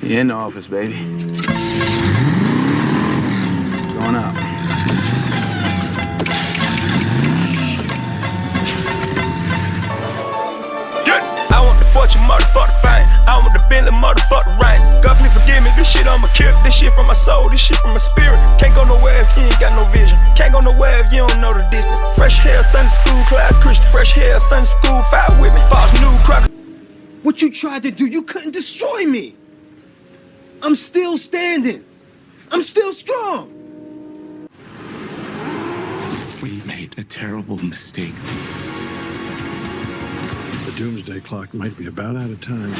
You in the office, baby. Going up. I want the fortune, motherfucker fine. I want the Bentley, motherfucker right. God please forgive me, this shit I'ma kill. This shit from my soul, this shit from my spirit. Can't go nowhere if you ain't got no vision. Can't go nowhere if you don't know the distance. Fresh hair, Sunday school, class Christian. Fresh hair, Sunday school, fight with me. False new crock. What you tried to do, you couldn't destroy me. I'm still standing. I'm still strong. We made a terrible mistake. The doomsday clock might be about out of time.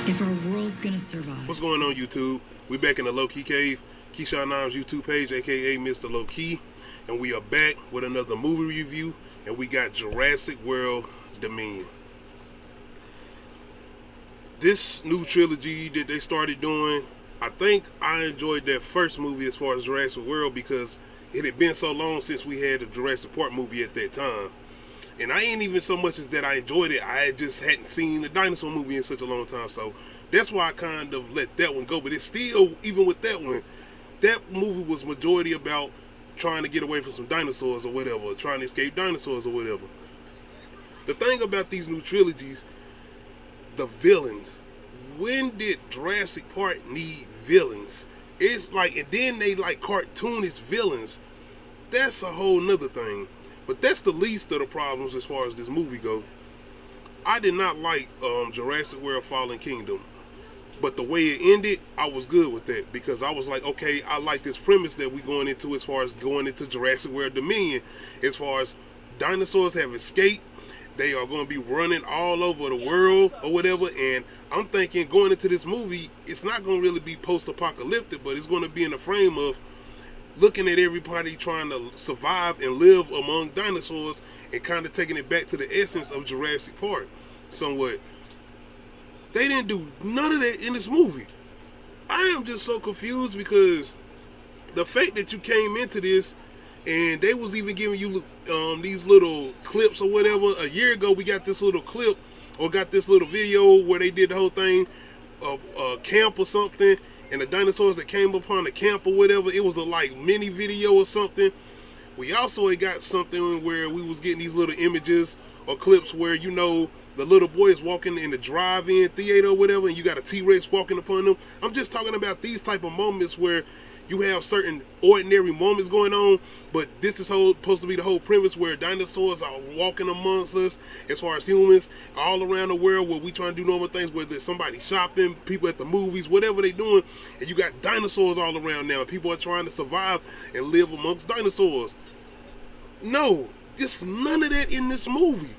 If our world's gonna survive. What's going on, YouTube? We back in the Low Key Cave, Keyshawn Nimes YouTube page, aka Mr. Low Key, and we are back with another movie review, and we got Jurassic World Dominion. This new trilogy that they started doing, I think I enjoyed that first movie as far as Jurassic World because it had been so long since we had a Jurassic Park movie at that time. And I ain't even so much as that I enjoyed it, I just hadn't seen a dinosaur movie in such a long time, so that's why I kind of let that one go. But it's still, even with that one, that movie was majority about trying to get away from some dinosaurs or whatever, trying to escape dinosaurs or whatever. The thing about these new trilogies, the villains, when did Jurassic Park need villains? It's like, and then they like cartoonish villains. That's a whole nother thing. But that's the least of the problems as far as this movie goes. I did not like Jurassic World Fallen Kingdom. But the way it ended, I was good with that. Because I was like, okay, I like this premise that we're going into as far as going into Jurassic World Dominion. As far as dinosaurs have escaped, they are going to be running all over the world or whatever. And I'm thinking going into this movie, it's not going to really be post-apocalyptic, but it's going to be in the frame of looking at everybody trying to survive and live among dinosaurs and kind of taking it back to the essence of Jurassic Park somewhat. They didn't do none of that in this movie. I am just so confused because the fact that you came into this and they was even giving you these little clips or whatever. A year ago we got this little clip or got this little video where they did the whole thing of camp or something, and the dinosaurs that came upon the camp or whatever, it was a like mini video or something. We also got something where we was getting these little images or clips where, you know, the little boy is walking in the drive-in theater or whatever, and you got a T-Rex walking upon them. I'm just talking about these type of moments where you have certain ordinary moments going on, but this is supposed to be the whole premise where dinosaurs are walking amongst us as far as humans all around the world where we trying to do normal things, whether it's somebody shopping, people at the movies, whatever they doing, and you got dinosaurs all around now. People are trying to survive and live amongst dinosaurs. No, it's none of that in this movie.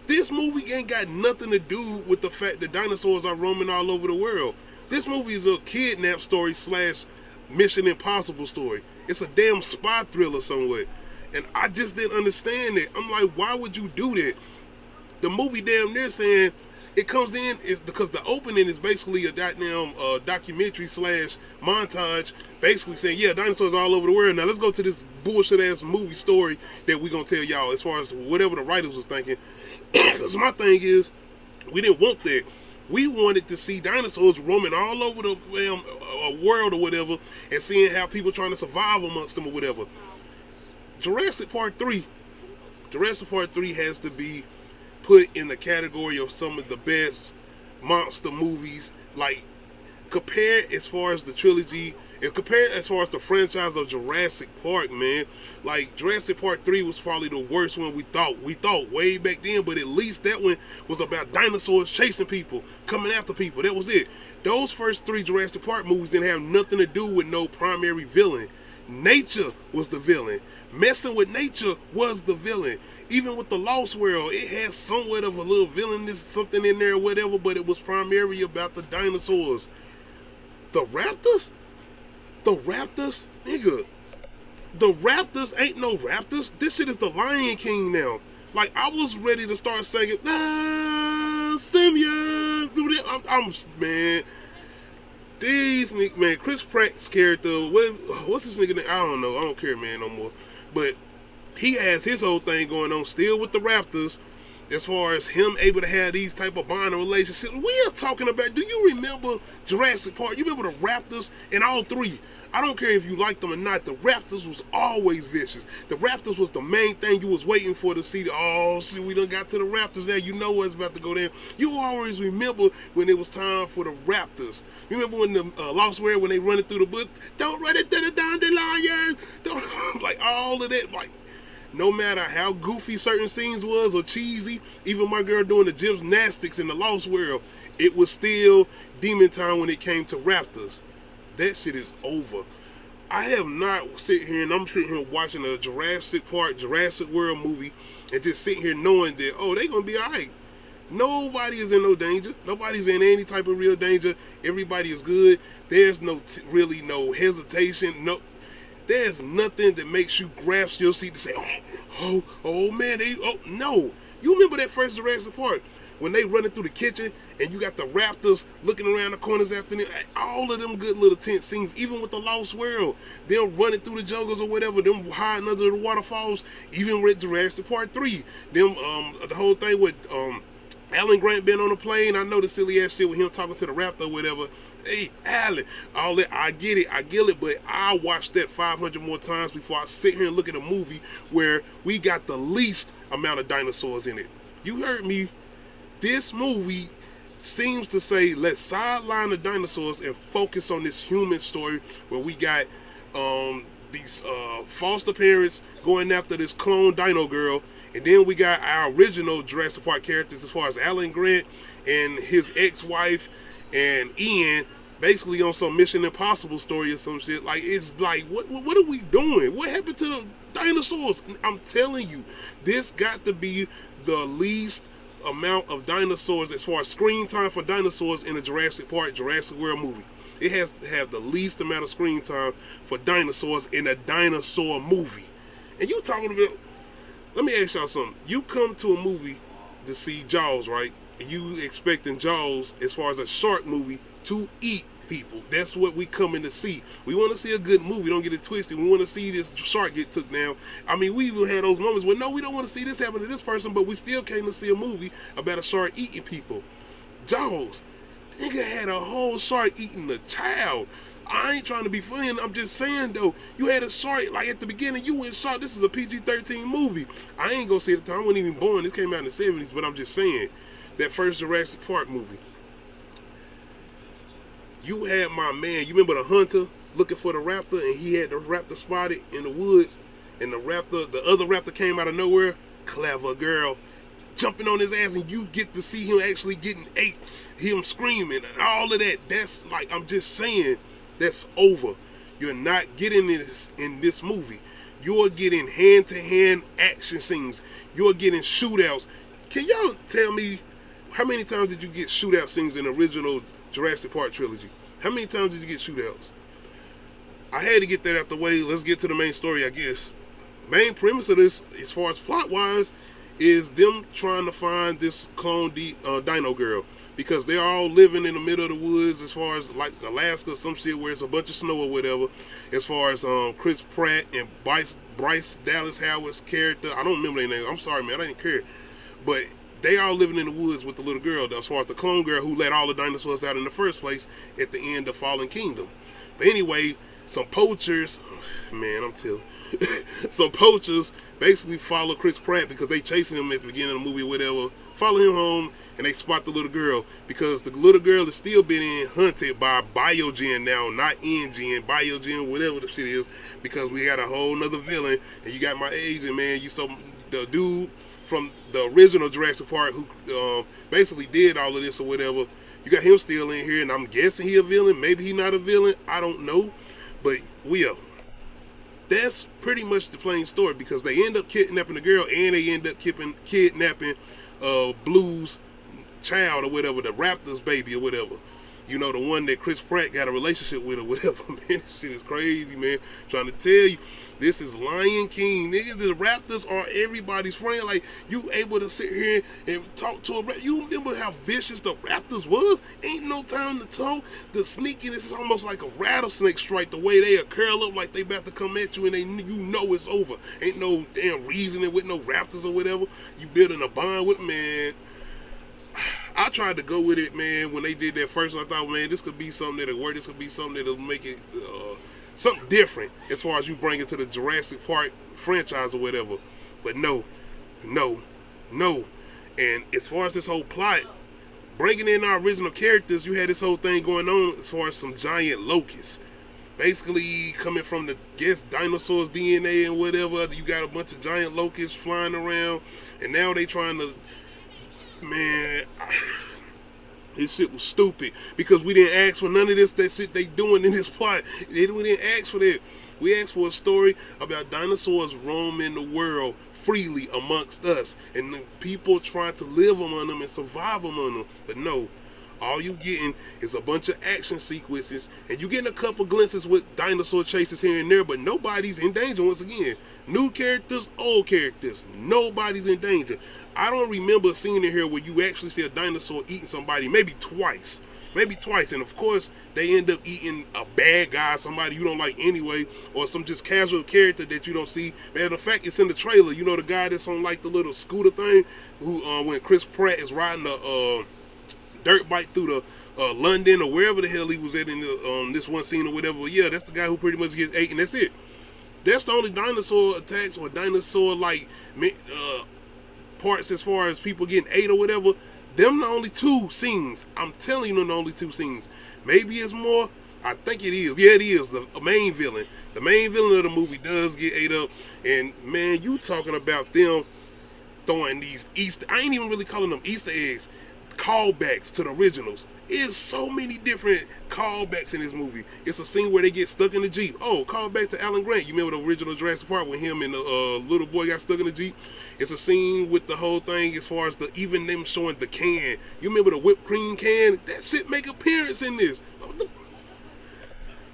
This movie ain't got nothing to do with the fact that dinosaurs are roaming all over the world. This movie is a kidnap story slash Mission Impossible story. It's a damn spy thriller somewhat. And I just didn't understand it. I'm like, why would you do that? The movie damn near saying it comes in is because the opening is basically a goddamn documentary slash montage, basically saying, yeah, dinosaurs all over the world. Now let's go to this bullshit ass movie story that we gonna tell y'all as far as whatever the writers was thinking. Because my thing is, we didn't want that. We wanted to see dinosaurs roaming all over the world or whatever, and seeing how people trying to survive amongst them or whatever. Jurassic Park 3 has to be put in the category of some of the best monster movies. Like, compared as far as the trilogy, and compared as far as the franchise of Jurassic Park, man, like Jurassic Park 3 was probably the worst one we thought way back then, but at least that one was about dinosaurs chasing people, coming after people. That was it. Those first 3 Jurassic Park movies didn't have nothing to do with no primary villain. Nature was the villain. Messing with nature was the villain. Even with the Lost World, it had somewhat of a little villainous something in there or whatever, but it was primarily about the dinosaurs. The raptors, nigga, The Raptors ain't no Raptors. This shit is the Lion King now. Like, I was ready to start singing, Simeon. Man, these niggas, man, Chris Pratt's character, what's this nigga name? I don't know. I don't care, man, no more. But he has his whole thing going on still with the Raptors. As far as him able to have these type of bonding relationships, we are talking about. Do you remember Jurassic Park? You remember the Raptors and all three? I don't care if you liked them or not. The Raptors was always vicious. The Raptors was the main thing you was waiting for to see. See, we done got to the Raptors now. You know what's about to go down. You always remember when it was time for the Raptors. You remember when the Lost World, when they run it through the book? Don't run it to the dandelions. Don't like all of that. Like, no matter how goofy certain scenes was or cheesy, even my girl doing the gymnastics in the Lost World, it was still demon time when it came to Raptors. That shit is over. I have not I'm sitting here watching a Jurassic Park, Jurassic World movie, and just sitting here knowing that, oh, they gonna be alright. Nobody is in no danger. Nobody's in any type of real danger. Everybody is good. There's really no hesitation. There's nothing that makes you grasp your seat to say, oh man, no. You remember that first Jurassic Park when they running through the kitchen and you got the Raptors looking around the corners after them, all of them good little tense scenes, even with the Lost World, them running through the jungles or whatever, them hiding under the waterfalls, even with Jurassic Park 3, them the whole thing with Alan Grant being on the plane. I know the silly ass shit with him talking to the Raptor or whatever. Hey, Alan, all that, I get it, but I watched that 500 more times before I sit here and look at a movie where we got the least amount of dinosaurs in it. You heard me. This movie seems to say, let's sideline the dinosaurs and focus on this human story where we got these foster parents going after this clone dino girl, and then we got our original Jurassic Park characters as far as Alan Grant and his ex-wife and Ian, basically on some Mission Impossible story or some shit. Like, it's like, what are we doing? What happened to the dinosaurs? I'm telling you, this got to be the least amount of dinosaurs as far as screen time for dinosaurs in a Jurassic Park, Jurassic World movie. It has to have the least amount of screen time for dinosaurs in a dinosaur movie. And you talking about, let me ask y'all something. You come to a movie to see Jaws, right? And you expecting Jaws, as far as a shark movie, to eat people. That's what we coming to see. We want to see a good movie. Don't get it twisted. We want to see this shark get took down. I mean, we even had those moments where, no, we don't want to see this happen to this person, but we still came to see a movie about a shark eating people. Jaws, nigga had a whole shark eating a child. I ain't trying to be funny, I'm just saying though, you had a shark, like at the beginning, you went shark. This is a PG-13 movie. I ain't gonna say the time, I wasn't even born. This came out in the 70s, but I'm just saying, that first Jurassic Park movie, you had my man, you remember the hunter looking for the raptor, and he had the raptor spotted in the woods, and the other raptor came out of nowhere. Clever girl, jumping on his ass, and you get to see him actually getting ate, him screaming and all of that. That's like, I'm just saying, that's over. You're not getting this in this movie. You're getting hand-to-hand action scenes. You're getting shootouts. Can y'all tell me, how many times did you get shootout scenes in the original Jurassic Park trilogy? How many times did you get shootouts? I had to get that out the way. Let's get to the main story, I guess. Main premise of this, as far as plot-wise, is them trying to find this clone dino girl, because they're all living in the middle of the woods, as far as like Alaska or some shit where it's a bunch of snow or whatever. As far as Chris Pratt and Bryce Dallas Howard's character, I don't remember their name. I'm sorry, man, I didn't care. But they all living in the woods with the little girl, as far as the clone girl who let all the dinosaurs out in the first place at the end of Fallen Kingdom. But anyway, some poachers, man, I'm telling some poachers basically follow Chris Pratt because they chasing him at the beginning of the movie or whatever, follow him home, and they spot the little girl, because the little girl is still being hunted by Biogen now, not InGen, Biogen, whatever the shit is, because we got a whole nother villain, and you got my agent, man, the dude from the original Jurassic Park who basically did all of this or whatever, you got him still in here, and I'm guessing he a villain, maybe he not a villain, I don't know, but that's pretty much the plain story, because they end up kidnapping the girl, and they end up kidnapping Blue's child or whatever, the Raptor's baby or whatever. You know, the one that Chris Pratt got a relationship with or whatever, man. This shit is crazy, man. Trying to tell you, this is Lion King. Niggas, the Raptors are everybody's friend. Like, you able to sit here and talk to a Raptor. You remember how vicious the Raptors was? Ain't no time to talk. The sneakiness is almost like a rattlesnake strike. The way they curl up like they about to come at you and you know it's over. Ain't no damn reasoning with no Raptors or whatever. You building a bond with, man. I tried to go with it, man, when they did that first one. I thought, man, this could be something that'll work. This could be something that'll make it something different as far as you bring it to the Jurassic Park franchise or whatever. But no. And as far as this whole plot, bringing in our original characters, you had this whole thing going on as far as some giant locusts. Basically coming from the, dinosaurs' DNA and whatever. You got a bunch of giant locusts flying around. And now they trying to... Man, this shit was stupid because we didn't ask for none of this. That shit they doing in this plot. We didn't ask for that. We asked for a story about dinosaurs roaming the world freely amongst us and the people trying to live among them and survive among them. But no, all you getting is a bunch of action sequences and you getting a couple glimpses with dinosaur chases here and there, but nobody's in danger. Once again, new characters, old characters, nobody's in danger. I don't remember a scene in here where you actually see a dinosaur eating somebody, maybe twice, and of course they end up eating a bad guy, somebody you don't like anyway, or some just casual character that you don't see. Matter of fact, it's in the trailer. You know, the guy that's on like the little scooter thing, who when Chris Pratt is riding the dirt bike through the London or wherever the hell he was at in the, this one scene or whatever. Yeah, that's the guy who pretty much gets ate, and that's it. That's the only dinosaur attacks or dinosaur like parts as far as people getting ate or whatever. Them the only two scenes. I'm telling you, them the only two scenes. Maybe it's more. I think it is. Yeah, it is. The main villain. The main villain of the movie does get ate up. And man, you talking about them throwing these Easter, I ain't even really calling them Easter eggs, callbacks to the originals. There's so many different callbacks in this movie. It's a scene where they get stuck in the Jeep. Oh, call back to Alan Grant. You remember the original Jurassic Park when him and the little boy got stuck in the Jeep? It's a scene with the whole thing as far as even them showing the can. You remember the whipped cream can? That shit make appearance in this.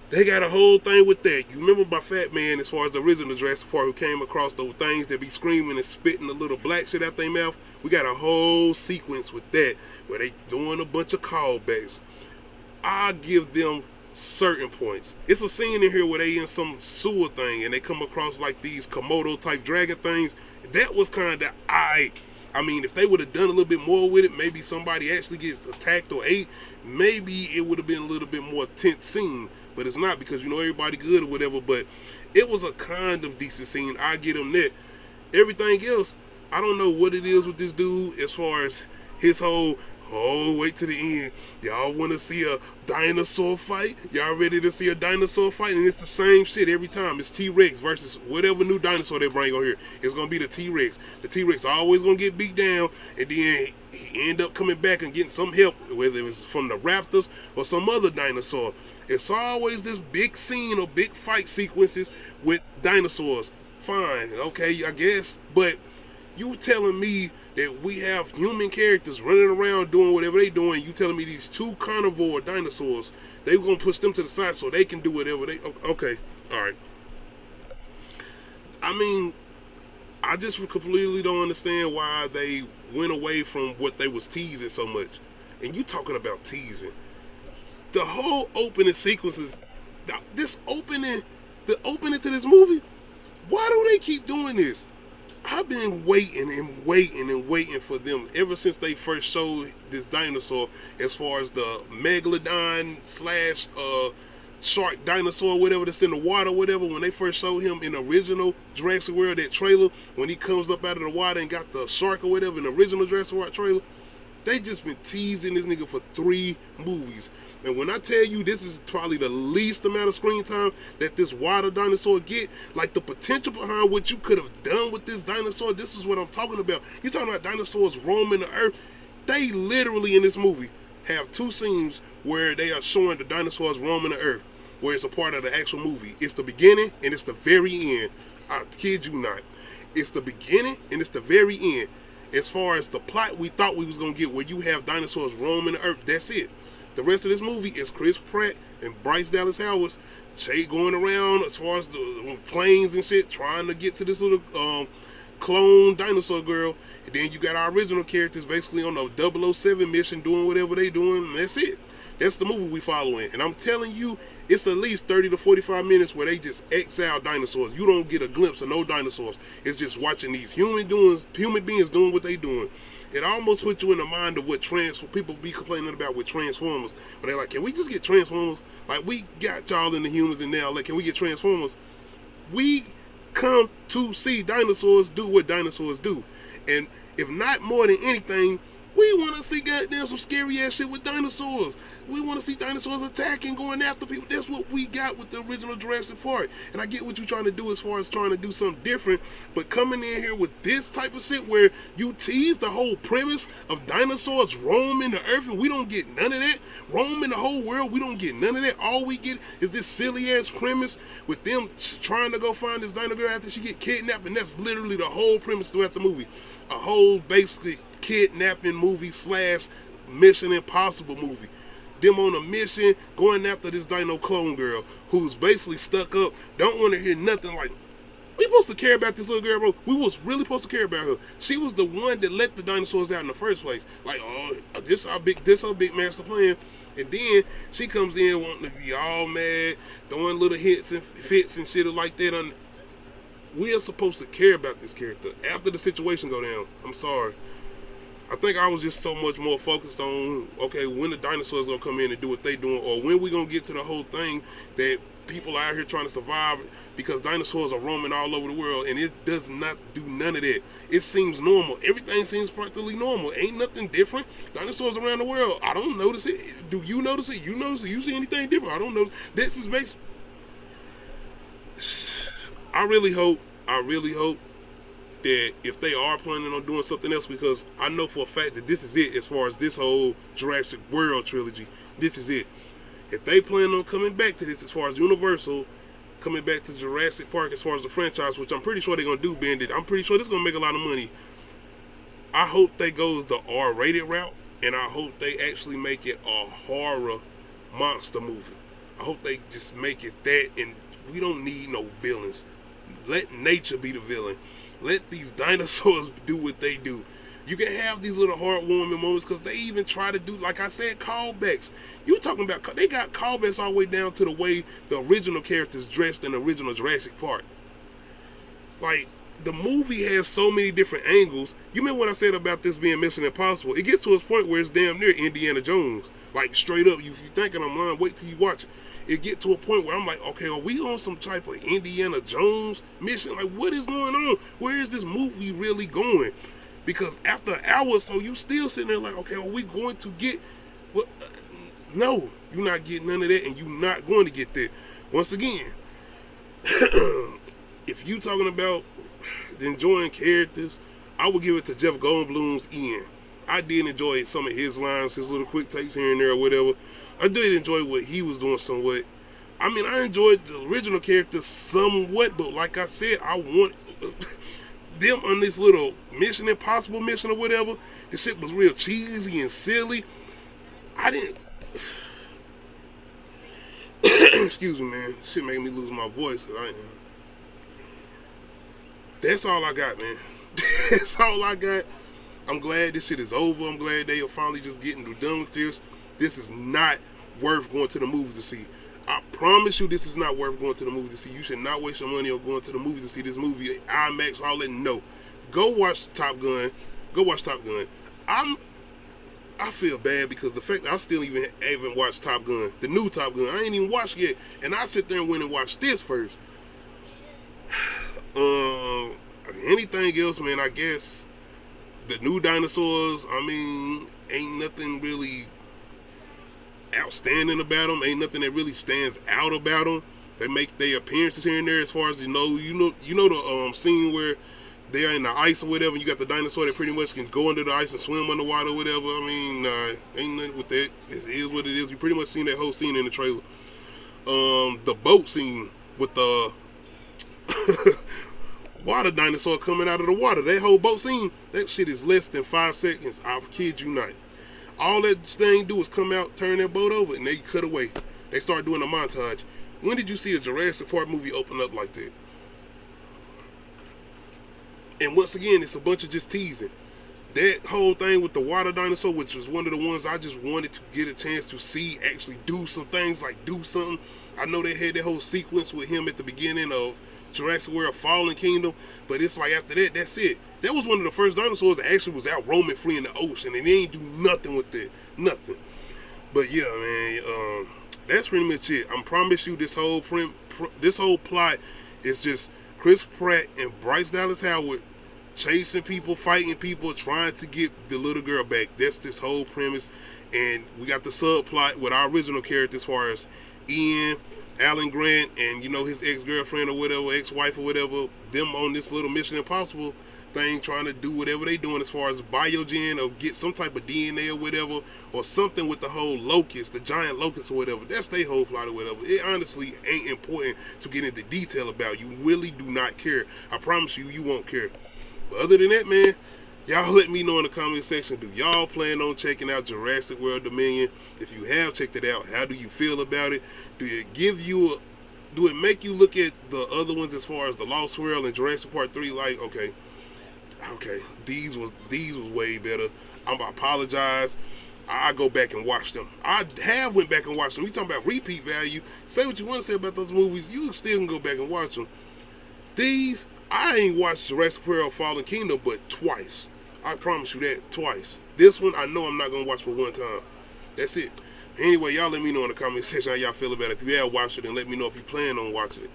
They got a whole thing with that. You remember my fat man as far as the original Jurassic Park who came across those things that be screaming and spitting the little black shit out their mouth? We got a whole sequence with that where they doing a bunch of callbacks. I give them certain points. It's a scene in here where they in some sewer thing and they come across like these Komodo type dragon things. That was kind of I mean, if they would have done a little bit more with it, maybe somebody actually gets attacked or ate, maybe it would have been a little bit more tense scene. But it's not because, you know, everybody good or whatever. But it was a kind of decent scene. I get him that. Everything else, I don't know what it is with this dude as far as his whole, wait to the end. Y'all want to see a dinosaur fight? Y'all ready to see a dinosaur fight? And it's the same shit every time. It's T-Rex versus whatever new dinosaur they bring on here. It's going to be the T-Rex. The T-Rex always going to get beat down. And then he end up coming back and getting some help, whether it was from the Raptors or some other dinosaur. It's always this big scene or big fight sequences with dinosaurs. Fine, okay, I guess. But you telling me that we have human characters running around doing whatever they doing. You telling me these two carnivore dinosaurs, they gonna push them to the side so they can do whatever they, okay, all right. I mean, I just completely don't understand why they went away from what they was teasing so much. And you talking about teasing. The whole opening sequences, the opening to this movie, why do they keep doing this? I've been waiting for them ever since they first showed this dinosaur as far as the megalodon slash shark dinosaur, whatever that's in the water, whatever. When they first showed him in the original Jurassic World, that trailer, when he comes up out of the water and got the shark or whatever in the original Jurassic World trailer, they just been teasing this nigga for 3 movies. And when I tell you this is probably the least amount of screen time that this water dinosaur get, like the potential behind what you could have done with this dinosaur, this is what I'm talking about. You're talking about dinosaurs roaming the earth. They literally in this movie have 2 scenes where they are showing the dinosaurs roaming the earth, where it's a part of the actual movie. It's the beginning and it's the very end. I kid you not. It's the beginning and it's the very end. As far as the plot we thought we was going to get, where you have dinosaurs roaming the earth, that's it. The rest of this movie is Chris Pratt and Bryce Dallas Howard going around as far as the planes and shit, trying to get to this little clone dinosaur girl. And then you got our original characters basically on a 007 mission doing whatever they doing, and that's it. That's the movie we following. And I'm telling you, it's at least 30 to 45 minutes where they just exile dinosaurs. You don't get a glimpse of no dinosaurs. It's just watching these human beings doing what they doing. It almost puts you in the mind of what people be complaining about with Transformers. But they're like, can we just get Transformers? Like, we got y'all in the humans and now, like, can we get Transformers? We come to see dinosaurs do what dinosaurs do. And if not more than anything, we want to see goddamn some scary ass shit with dinosaurs. We want to see dinosaurs attacking, going after people. That's what we got with the original Jurassic Park. And I get what you're trying to do as far as trying to do something different, but coming in here with this type of shit where you tease the whole premise of dinosaurs roaming the earth and we don't get none of that. Roaming the whole world, we don't get none of that. All we get is this silly ass premise with them trying to go find this dino girl after she get kidnapped, and that's literally the whole premise throughout the movie. A whole basically kidnapping movie / Mission Impossible movie. Them on a mission going after this dino clone girl who's basically stuck up, don't want to hear nothing. Like, we supposed to care about this little girl, bro. We was really supposed to care about her. She was the one that let the dinosaurs out in the first place. Like, oh, this our big master plan. And then she comes in wanting to be all mad, throwing little hits and fits and shit like that. We are supposed to care about this character after the situation go down. I'm sorry. I think I was just so much more focused on, okay, when the dinosaurs gonna come in and do what they doing, or when we gonna get to the whole thing that people are out here trying to survive because dinosaurs are roaming all over the world, and it does not do none of that. It seems normal. Everything seems practically normal. Ain't nothing different. Dinosaurs around the world, I don't notice it. Do you notice it? You notice it? You see anything different? I don't know. This is basically... I really hope that if they are planning on doing something else, because I know for a fact that this is it as far as this whole Jurassic World trilogy. This is it. If they plan on coming back to this as far as Universal, coming back to Jurassic Park as far as the franchise, which I'm pretty sure they're going to do, Bandit. I'm pretty sure this is going to make a lot of money. I hope they go the R-rated route, and I hope they actually make it a horror monster movie. I hope they just make it that, and we don't need no villains. Let nature be the villain. Let these dinosaurs do what they do. You can have these little heartwarming moments because they even try to do, like I said, callbacks. You talking about, they got callbacks all the way down to the way the original characters dressed in the original Jurassic Park. Like, the movie has so many different angles. You remember what I said about this being Mission Impossible? It gets to a point where it's damn near Indiana Jones. Like, straight up, if you're thinking I'm lying, wait till you watch it. It get to a point where I'm like, okay, are we on some type of Indiana Jones mission? Like, what is going on? Where is this movie really going? Because after an hour or so, you still sitting there like, okay, are we going to get what? No, you're not getting none of that, and you're not going to get that. Once again, if you talking about enjoying characters, I would give it to Jeff Goldblum's Ian. I did enjoy some of his lines, his little quick takes here and there or whatever. I did enjoy what he was doing somewhat. I mean, I enjoyed the original character somewhat, but like I said, I want them on this little Mission Impossible mission or whatever. This shit was real cheesy and silly. I didn't... Excuse me, man. Shit made me lose my voice. That's all I got, man. That's all I got. I'm glad this shit is over. I'm glad they are finally just getting done with this. This is not worth going to the movies to see. I promise you this is not worth going to the movies to see. You should not waste your money on going to the movies to see this movie. IMAX, all that, no. Go watch Top Gun. Go watch Top Gun. I feel bad because the fact that I still even haven't watched Top Gun, the new Top Gun, I ain't even watched yet. And I sit there and went and watched this first. Anything else, man, I guess the new dinosaurs, I mean, ain't nothing really outstanding about them. Ain't nothing that really stands out about them. They make their appearances here and there. As far as you know the scene where they're in the ice or whatever, and you got the dinosaur that pretty much can go under the ice and swim underwater or whatever. I mean, ain't nothing with that. It is what it is. You pretty much seen that whole scene in the trailer. The boat scene with the water dinosaur coming out of the water, that whole boat scene, that shit is less than 5 seconds. I kid you not. All that thing do is come out, turn that boat over, and they cut away. They start doing a montage. When did you see a Jurassic Park movie open up like that? And once again, it's a bunch of just teasing. That whole thing with the water dinosaur, which was one of the ones I just wanted to get a chance to see actually do some things, like do something. I know they had that whole sequence with him at the beginning of Jurassic World Fallen Kingdom, but it's like after that, that's it. That was one of the first dinosaurs that actually was out roaming free in the ocean, and they ain't do nothing with it. Nothing. But yeah, man, that's pretty much it. I promise you, this whole plot is just Chris Pratt and Bryce Dallas Howard chasing people, fighting people, trying to get the little girl back. That's this whole premise. And we got the subplot with our original character as far as Ian, Alan Grant, and you know, his ex-girlfriend or whatever, ex-wife or whatever, them on this little Mission Impossible thing, trying to do whatever they doing as far as biogen or get some type of DNA or whatever, or something with the whole locust, the giant locust or whatever. That's their whole plot or whatever. It honestly ain't important to get into detail about. You really do not care. I promise you, you won't care. But other than that, man, y'all let me know in the comment section, do y'all plan on checking out Jurassic World Dominion? If you have checked it out, how do you feel about it? Do it make you look at the other ones as far as the Lost World and Jurassic Park 3 like, okay, these was way better. I apologize. I go back and watch them. I have went back and watched them. We talking about repeat value. Say what you want to say about those movies. You still can go back and watch them. These, I ain't watched Jurassic World Fallen Kingdom but twice. I promise you that, twice. This one, I know I'm not going to watch for one time. That's it. Anyway, y'all let me know in the comment section how y'all feel about it. If you have watched it, and let me know if you plan on watching it.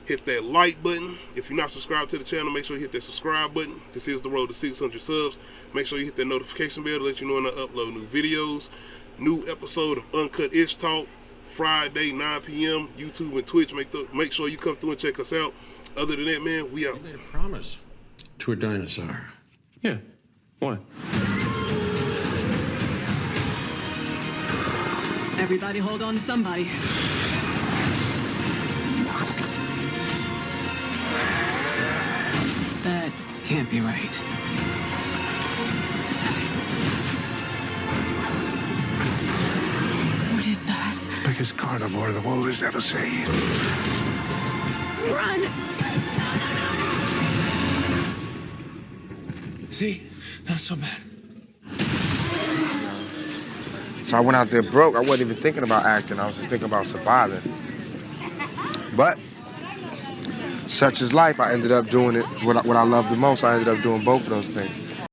Hit that like button. If you're not subscribed to the channel, make sure you hit that subscribe button. This is the road to 600 subs. Make sure you hit that notification bell to let you know when I upload new videos. New episode of Uncut Ish Talk, Friday, 9 p.m. YouTube and Twitch. Make sure you come through and check us out. Other than that, man, we out. You made a promise to a dinosaur. Yeah. What? Everybody hold on to somebody. That can't be right. What is that? Biggest carnivore the world has ever seen. Run! See? Not so bad. So I went out there broke. I wasn't even thinking about acting. I was just thinking about surviving. But such is life. I ended up doing it, what I love the most. I ended up doing both of those things.